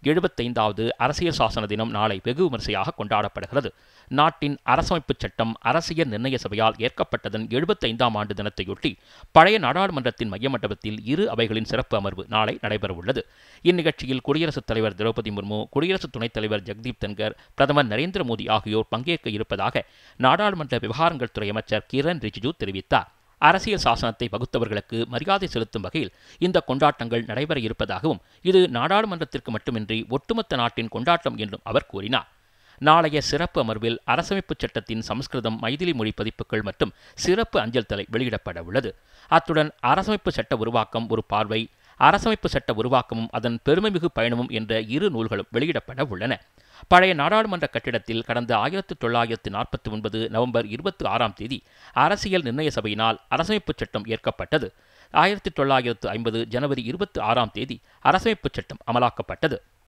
75வது அரசியல் சாசன தினம் நாளை வெகு விமரிசையாக கொண்டாடப்படுகிறது. நாட்டின் அரசமைப்புச் சட்டம் அரசியல் நிர்ணய சபையால் ஏற்கப்பட்டதன் 75ஆம் ஆண்டு தினத்தையொட்டி பழைய நாடாளுமன்றத்தின் மைய மண்டபத்தில் இரு அவைகளின் சிறப்பு அமர்வு நாளை நடைபெறவுள்ளது. இந்நிகழ்ச்சியில் குடியரசுத் தலைவர் திரௌபதி முர்மு, குடியரசு துணைத் தலைவர் ஜெகதீப் தன்கர், பிரதமர் நரேந்திர மோடி ஆகியோர் பங்கேற்க இருப்பதாக நாடாளுமன்ற விவகாரங்கள் துறை அமைச்சர் கிரண் ரிஜிஜூ தெரிவித்தார். அரசியல் சாசனத்தை வகுத்தவர்களுக்கு மரியாதை செலுத்தும் வகையில் இந்த கொண்டாட்டங்கள் நடைபெற இருப்பதாகவும் இது நாடாளுமன்றத்திற்கு மட்டுமின்றி ஒட்டுமொத்த நாட்டின் கொண்டாட்டம் என்றும் அவர் கூறினார். நாளைய சிறப்பு அமர்வில் அரசமைப்புச் சட்டத்தின் சமஸ்கிருதம், மைதிலி மொழி பதிப்புகள் மற்றும் சிறப்பு அஞ்சல் தலை வெளியிடப்பட உள்ளது. அத்துடன் அரசமைப்பு சட்ட உருவாக்கம் ஒரு பார்வை, அரசமைப்பு சட்ட உருவாக்கமும் அதன் பெருமைமிகு பயணமும் என்ற இரு நூல்களும் வெளியிடப்பட உள்ளன. பழைய நாடாளுமன்ற கட்டிடத்தில் கடந்த 1949 நவம்பர் 26ஆம் தேதி அரசியல் நிர்ணய சபையினால் அரசமைப்புச் சட்டம் ஏற்கப்பட்டது. 1950 ஜனவரி 26ஆம் தேதி அரசமைப்புச் சட்டம் அமலாக்கப்பட்டது.